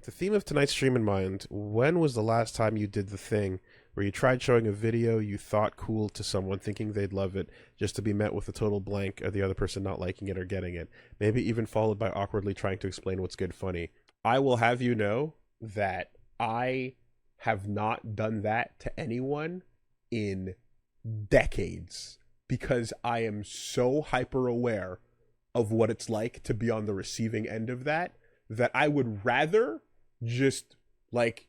the theme of tonight's stream in mind, when was the last time you did the thing where you tried showing a video you thought cool to someone thinking they'd love it, just to be met with a total blank or the other person not liking it or getting it? Maybe even followed by awkwardly trying to explain what's good funny. I will have you know that I have not done that to anyone in decades, because I am so hyper aware of what it's like to be on the receiving end of that I would rather just like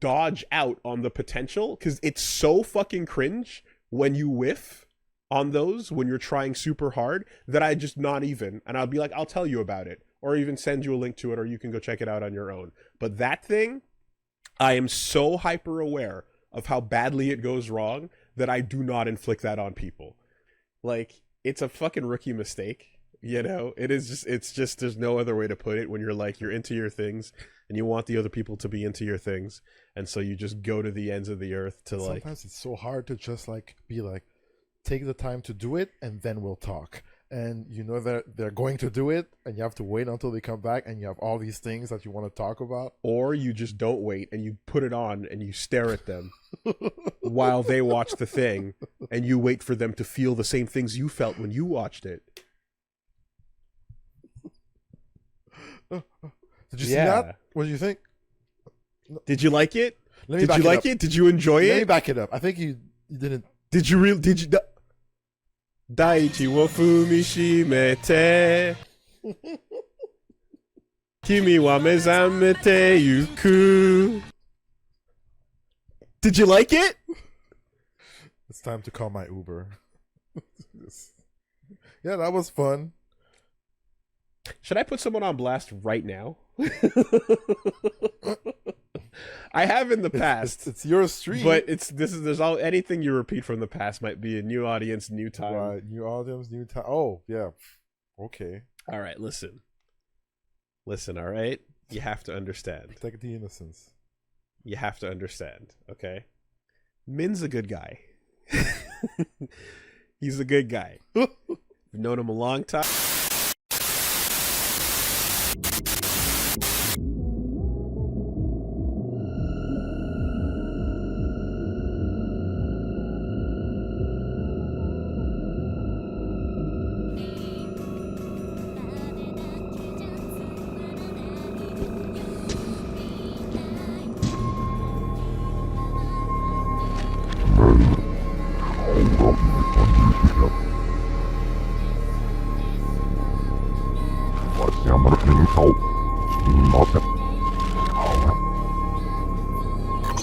dodge out on the potential, because it's so fucking cringe when you whiff on those when you're trying super hard, that I just not even, and I'll be like, I'll tell you about it, or even send you a link to it, or you can go check it out on your own. But that thing, I am so hyper aware of how badly it goes wrong that I do not inflict that on people. Like, it's a fucking rookie mistake. You know, it's just, there's no other way to put it when you're like, you're into your things and you want the other people to be into your things. And so you just go to the ends of the earth to like. Sometimes it's so hard to just like be like, take the time to do it and then we'll talk. And you know that they're going to do it and you have to wait until they come back and you have all these things that you want to talk about. Or you just don't wait and you put it on and you stare at them while they watch the thing and you wait for them to feel the same things you felt when you watched it. Did you see that? What did you think? Did you like it? Did you like it? Did you enjoy it? Let me back it up. I think you didn't. Did you really? Did you? Daichi wo fumishimete Kimi wa mezamete yuku. Did you like it? It's time to call my Uber. Yeah, that was fun. Should I put someone on blast right now? I have in the past. It's your stream, but there's all anything you repeat from the past might be a new audience, new time. Right, new audience, new time. Oh yeah, okay. All right, listen. All right, you have to understand. Protect the innocence. You have to understand. Okay, Min's a good guy. He's a good guy. I've known him a long time.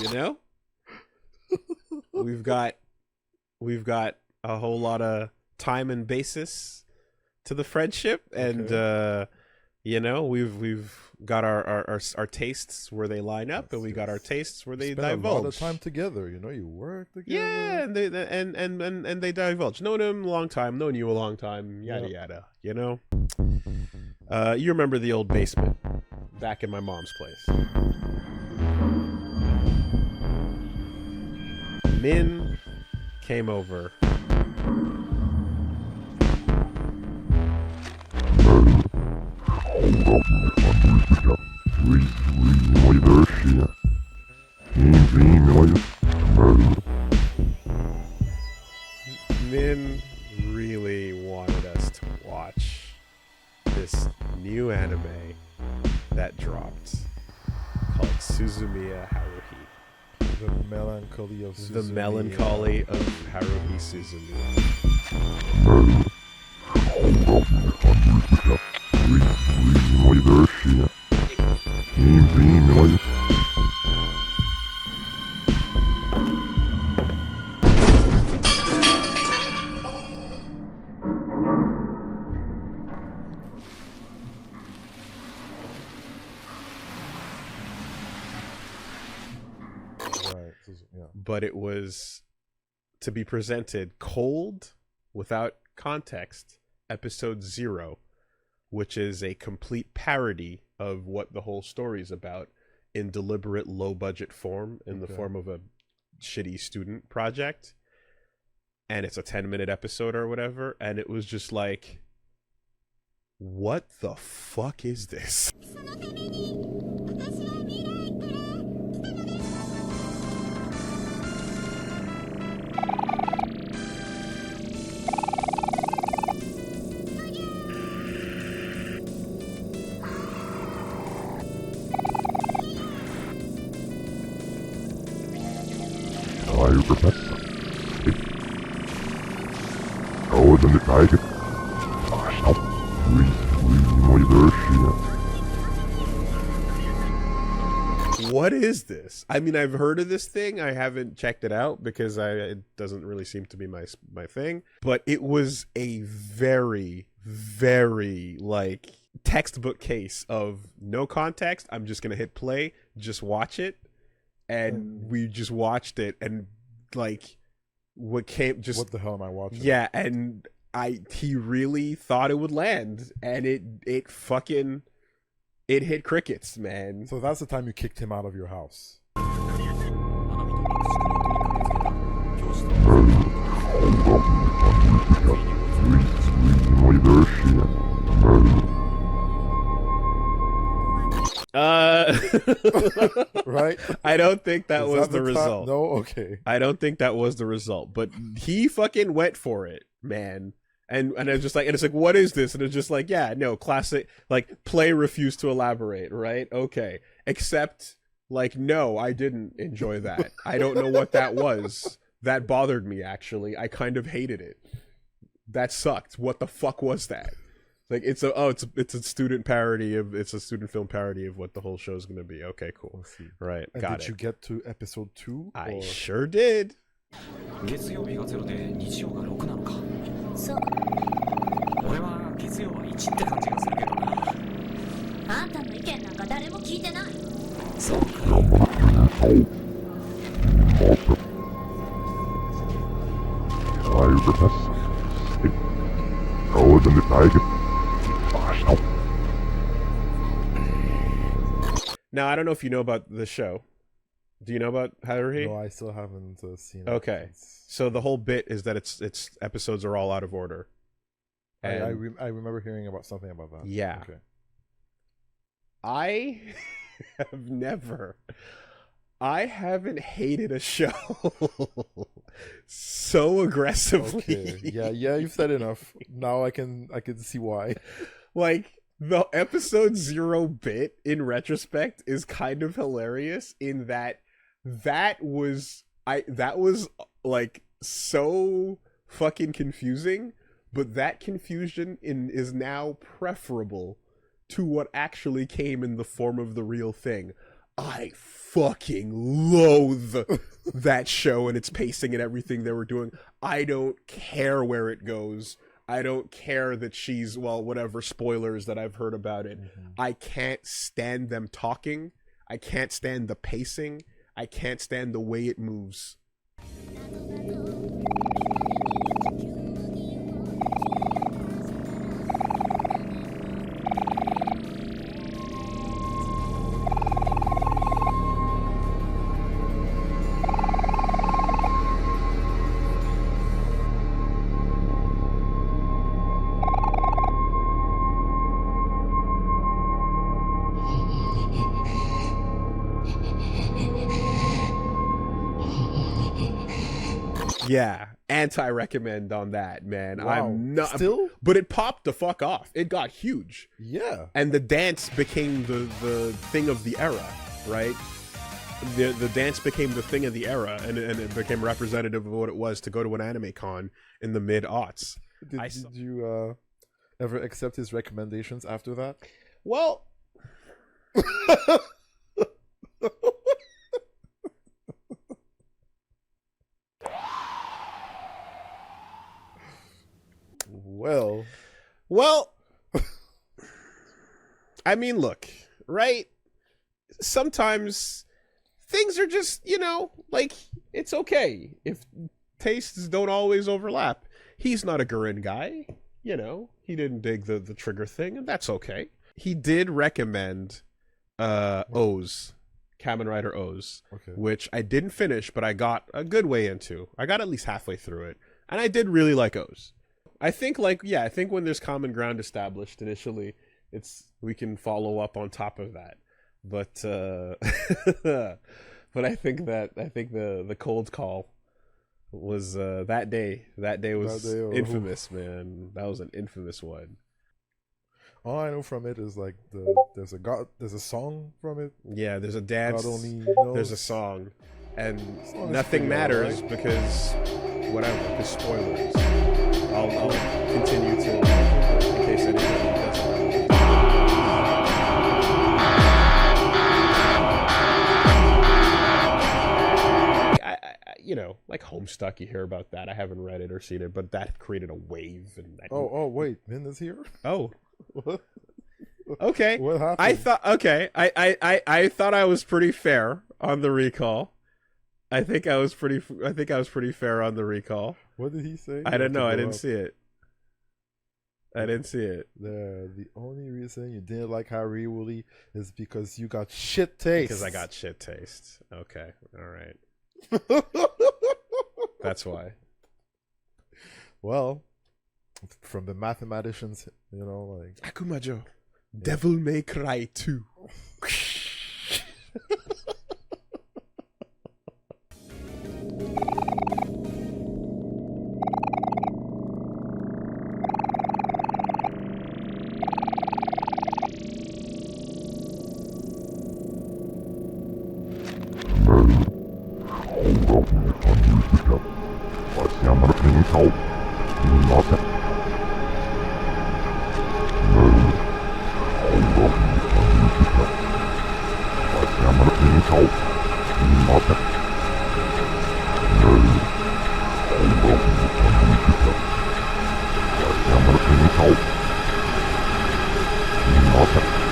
You know, we've got a whole lot of time and basis to the friendship, and you know, we've got our tastes where they line up, and we got our tastes where they divulge. A lot of time together, you know, you work together. Yeah, and they divulge. Known him a long time, known you a long time, yada yada. You know, you remember the old basement back in my mom's place. Min came over. Min really wanted us to watch this new anime that dropped called Suzumiya Haruhi. The Melancholy of Suzumiya. The Melancholy of Haruhi Suzumiya. But it was to be presented cold, without context, episode 0, which is a complete parody of what the whole story is about in deliberate low-budget form, in the form of a shitty student project. And it's a 10-minute episode or whatever, and it was just like, what the fuck is this? What is this? I mean, I've heard of this thing. I haven't checked it out because it doesn't really seem to be my thing. But it was a very, very like textbook case of no context. I'm just gonna hit play, just watch it, and we just watched it, and like what the hell am I watching? Yeah, and he really thought it would land, and it hit crickets, man. So that's the time you kicked him out of your house. Right? I don't think that was the result. No? Okay. I don't think that was the result, but he fucking went for it, man. And I was just like, and it's like, what is this? And it's just like, yeah, no, classic, like, play refused to elaborate, right? Okay. Except, like, no, I didn't enjoy that. I don't know what that was. That bothered me, actually. I kind of hated it. That sucked. What the fuck was that? Like, it's a student parody of, it's a student film parody of what the whole show's gonna be. Okay, cool. Right, and got it. Did you get to episode 2? I sure did. そう俺は月曜は1って感じがするけどなあんたの意見なんか誰も聞いてないそうかNow, I don't know if you know about the show. Do you know about Haruhi? No, I still haven't seen it. Okay. So the whole bit is that its episodes are all out of order. And I remember hearing about something about that. Yeah. Okay. I haven't hated a show so aggressively. Okay. Yeah, you've said enough. Now I can see why. Like, the episode 0 bit in retrospect is kind of hilarious in that was like so fucking confusing, but that confusion is now preferable to what actually came in the form of the real thing. I fucking loathe that show and its pacing and everything they were doing. I don't care where it goes. I don't care that she's, well, whatever spoilers that I've heard about it. Mm-hmm. I can't stand them talking. I can't stand the pacing. I can't stand the way it moves. Yeah, anti-recommend on that, man. Wow. I'm not still, but it popped the fuck off. It got huge. Yeah, and the dance became the thing of the era, right? The dance became the thing of the era, and it became representative of what it was to go to an anime con in the mid-aughts. Did you ever accept his recommendations after that? Well. Well, I mean, look, right? Sometimes things are just, like, it's okay if tastes don't always overlap. He's not a Gurren guy, he didn't dig the trigger thing, and that's okay. He did recommend O's, Kamen Rider O's, okay, which I didn't finish, but I got a good way into. I got at least halfway through it, and I did really like O's. I think when there's common ground established initially, we can follow up on top of that. But but I think the cold call was that day. That day was infamous, man. That was an infamous one. All I know from it is like there's a song from it. Yeah, there's a dance. God only knows. There's a song. and long as nothing it's matters alright. because whatever, because spoilers. I'll continue to, in case anybody doesn't. You know, like Homestuck, you hear about that. I haven't read it or seen it, but that created a wave. And Oh, wait, Min is here. oh, What? okay. What happened? I thought I thought I was pretty fair on the recall. I think I was pretty fair on the recall. What did he say? I don't know. I didn't see it. I didn't see it. The only reason you didn't like Haruhi, Woolie, is because you got shit taste. Because I got shit taste. Okay. All right. That's why. Well, from the mathematicians, you know, like Akumajo. Devil May Cry 2. Matter